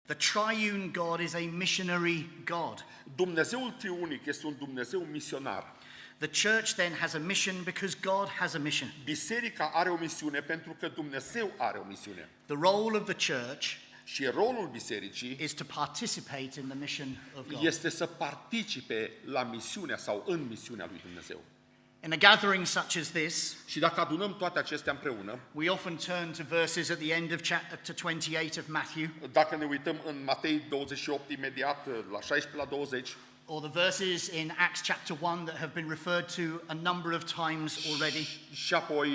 The triune God is a missionary God. Dumnezeul Triunic este un Dumnezeu misionar. The church then has a mission because God has a mission. Biserica are o misiune pentru că Dumnezeu are o misiune. The role of the church Și rolul bisericii is to participate in the mission of God. este să participe la misiunea sau în misiunea lui Dumnezeu. In a gathering such as this, Și dacă adunăm toate acestea împreună, we often turn to verses at the end of chapter 28 of Matthew, dacă ne uităm în Matei 28 imediat, la 16 la 20, or the verses in Acts chapter 1 that have been referred to a number of times already, și apoi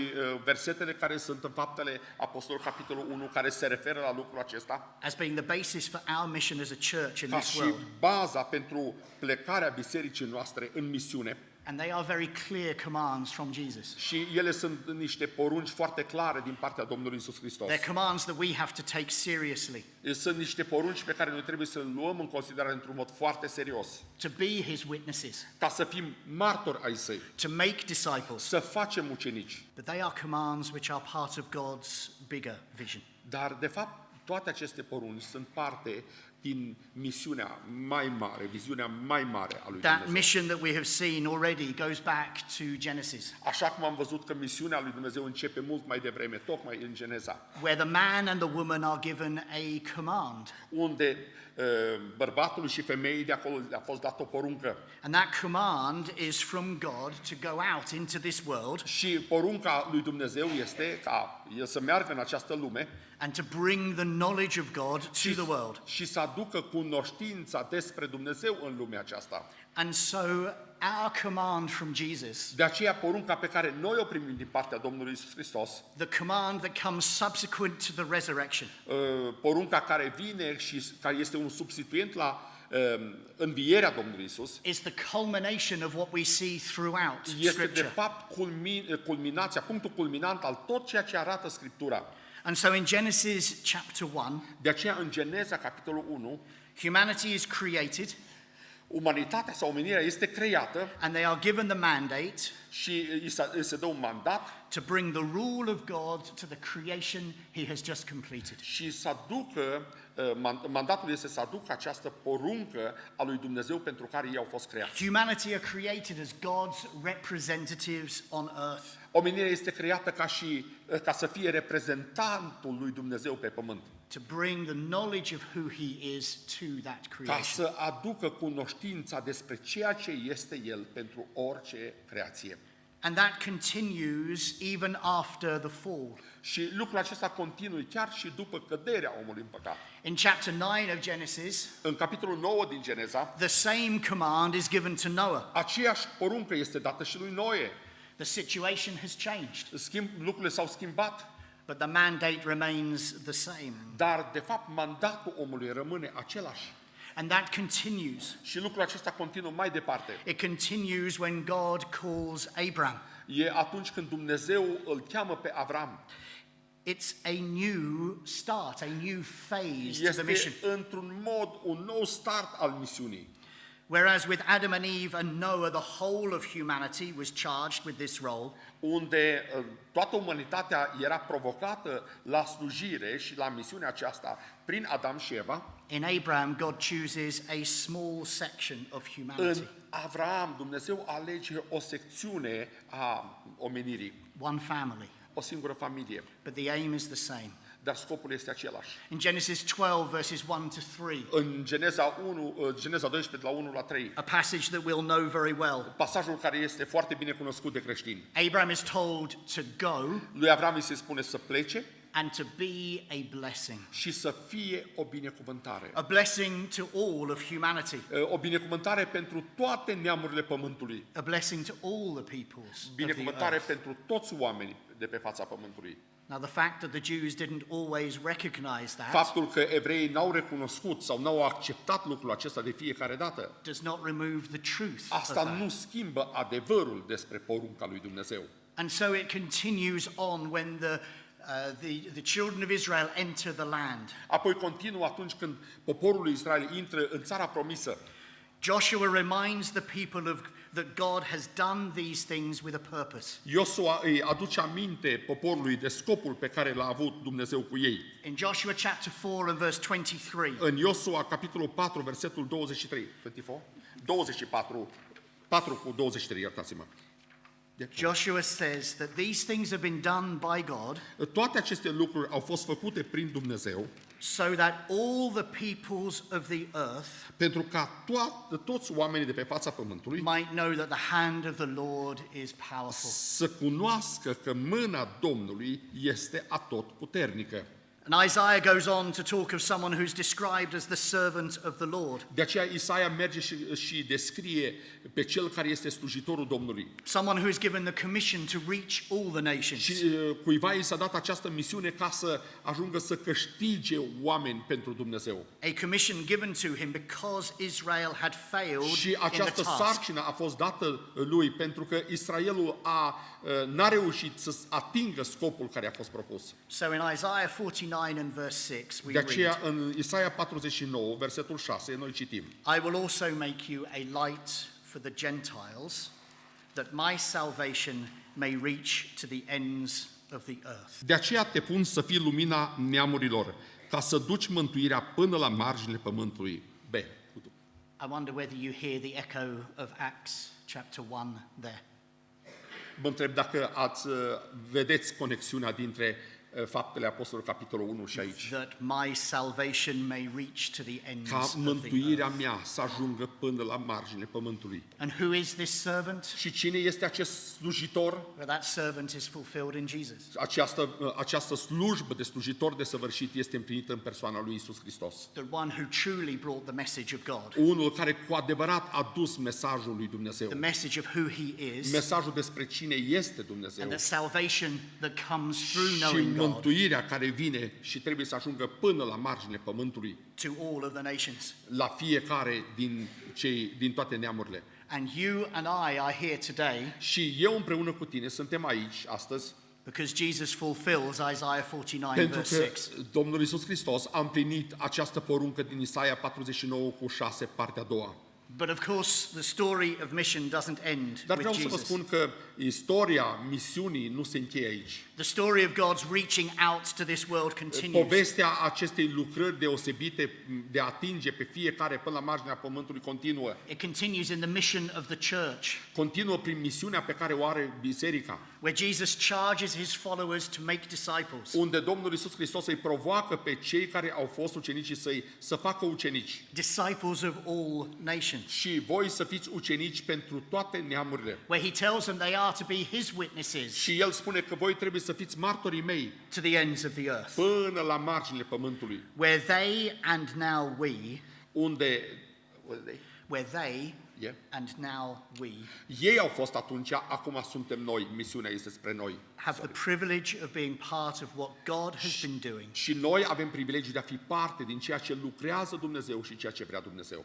versetele care sunt în Faptele Apostolului, capitolul 1, care se referă la lucrul acesta, as being the basis for our mission as a church in ca this și world. baza pentru plecarea bisericii noastre în misiune. And they are very clear commands from Jesus. Și ele sunt niște porunci foarte clare din partea Domnului Iisus Hristos. They're commands that we have to take seriously, Sunt niște porunci pe care noi trebuie să le luăm în considerare într-un mod foarte serios. to be his witnesses, Ca să fim martori ai săi, to make disciples. să facem ucenici. But they are commands which are part of God's bigger vision. Dar, de fapt, toate aceste porunci sunt parte din misiunea mai mare, viziunea mai mare a lui That Dumnezeu. mission that we have seen already goes back to Genesis, Așa cum am văzut că misiunea lui Dumnezeu începe mult mai devreme, tocmai în Geneza, where the man and the woman are given a command. unde bărbatului și femeii de acolo le-a fost dat o poruncă. And that command is from God to go out into this world Și porunca lui Dumnezeu este ca el să meargă în această lume and to bring the knowledge of God to the world. și să aducă cunoștința despre Dumnezeu în lumea aceasta. And so our command from Jesus, De aceea porunca pe care noi o primim din partea Domnului Iisus Hristos, the command that comes subsequent to the resurrection, porunca care vine și care este un substituent la învierea Domnului Iisus, is the culmination of what we see throughout este de Scripture. fapt culminația, punctul culminant al tot ceea ce arată Scriptura. And so in Genesis chapter 1, De aceea în Geneza, capitolul 1, humanity is created umanitatea sau omenirea este creată and they are given the mandate și îi se dă un mandat to bring the rule of God to the creation he has just completed. și să aducă, mandatul este să aducă această poruncă a lui Dumnezeu pentru care ei au fost creați. Humanity are created as God's representatives on earth. Omenirea este creată ca să fie reprezentantul lui Dumnezeu pe pământ, To bring the knowledge of who he is to that ca creation. să aducă cunoștința despre ceea ce este El pentru orice creație. And that continues even after the fall. Și lucrul acesta continuă chiar și după căderea omului în păcat. In chapter 9 of Genesis, În capitolul 9 din Geneza, the same command is given to Noah. aceeași poruncă este dată și lui Noe. The situation has changed, Lucrurile s-au schimbat, but the mandate remains the same. dar de fapt mandatul omului rămâne același. And that continues. Și lucrul acesta continuă mai departe. It continues when God calls Abraham. E atunci când Dumnezeu îl cheamă pe Avram. It's a new start, a new phase to the mission. Este într-un mod un nou start al misiunii. Whereas with Adam and Eve and Noah, the whole of humanity was charged with this role. Unde toată umanitatea era provocată la slujire și la misiunea aceasta prin Adam și Eva. In Abraham, God chooses a small section of humanity. În Avram, Dumnezeu alege o secțiune a omenirii, One family. o singură familie, But the aim is the same. dar scopul este același. In Genesis 12, verses 1 to 3, În Geneza 12, de la 1 la 3, a passage that we'll know very well, pasajul care este foarte bine cunoscut de creștini. Abraham is told to go Lui Avram îi se spune să plece and to be a blessing. și să fie o binecuvântare. A blessing to all of humanity. O binecuvântare pentru toate neamurile pământului. A blessing to all the peoples of the Binecuvântare earth. pentru toți oamenii de pe fața pământului. Now, the fact that the Jews didn't always recognize that Faptul că evreii n-au recunoscut sau n-au acceptat lucrul acesta de fiecare dată, does not remove the truth of asta that. nu schimbă adevărul despre porunca lui Dumnezeu. And so it continues on when the children of Israel enter the land. Apoi continuă atunci când poporul lui Israel intră în țara promisă. Joshua reminds the people of that God has done these things with a purpose. Iosua îi aduce aminte poporului de scopul pe care l-a avut Dumnezeu cu ei. In Joshua chapter 4 and verse 23, În Iosua, capitolul 4, versetul 23. 24, 4 cu 23, iertați-mă. Joshua says that these things have been done by God Toate aceste lucruri au fost făcute prin Dumnezeu so that all the peoples of the earth pentru ca toți oamenii de pe fața pământului might know that the hand of the Lord is powerful. să cunoască că mâna Domnului este atotputernică. And Isaiah goes on to talk of someone who's described as the servant of the Lord. De aceea Isaia merge și descrie pe cel care este slujitorul Domnului. Someone who is given the commission to reach all the nations. Și cuiva i s-a dat această misiune ca să ajungă să câștige oameni pentru Dumnezeu. A commission given to him because Israel had failed Și in the această task. sarcină a fost dată lui pentru că Israelul n-a reușit să atingă scopul care a fost propus. So in Isaiah 49 and verse 6 we De aceea read, în Isaia 49, versetul 6, noi citim: I will also make you a light for the Gentiles, that my salvation may reach to the ends of the earth. De aceea te pun să fii lumina neamurilor, ca să duci mântuirea până la marginile pământului. B. I wonder whether you hear the echo of Acts chapter 1 there. Mă întreb dacă vedeți conexiunea dintre Faptele Apostolului, capitolul 1 și aici. That my salvation may reach to the ends Ca of the mântuirea earth. mea să ajungă până la marginile pământului. And who is this servant? Și cine este acest slujitor? Well, that servant is fulfilled in Jesus. Această slujbă de slujitor desăvârșit este împlinită în persoana lui Isus Hristos. The one who truly brought the message of God. Unul care cu adevărat a dus mesajul lui Dumnezeu. The message of who he is. Mesajul despre cine este Dumnezeu. And the salvation that comes through Și knowing God mântuirea care vine și trebuie să ajungă până la marginile pământului, to all of the nations. la fiecare din toate neamurile. And you and I are here today Și eu împreună cu tine suntem aici astăzi because Jesus fulfills Isaiah 49 pentru verse că 6. Domnul Iisus Hristos a împlinit această poruncă din Isaia 49 cu 6, partea a doua. But of course, the story of mission doesn't end Dar with vreau să vă Jesus. spun că istoria misiunii nu se încheie aici. The story of God's reaching out to this world continues. Povestea acestei lucrări deosebite de a atinge pe fiecare până la marginea pământului continuă. It continues in the mission of the church, Continuă prin misiunea pe care o are Biserica, where Jesus charges his followers to make disciples. unde Domnul Iisus Hristos îi provoacă pe cei care au fost ucenicii săi să facă ucenici. Disciples of all nations. Și voi să fiți ucenici pentru toate neamurile. Where he tells them they are to be his witnesses Și El spune că voi trebuie să fiți martorii mei to the ends of the earth. până la marginile pământului, Where they and now we, unde where they Yeah. and now we ei au fost atunci, acum suntem noi, misiunea este spre noi. have the privilege of being part of what God has been doing. Și noi avem privilegiul de a fi parte din ceea ce lucrează Dumnezeu și ceea ce vrea Dumnezeu.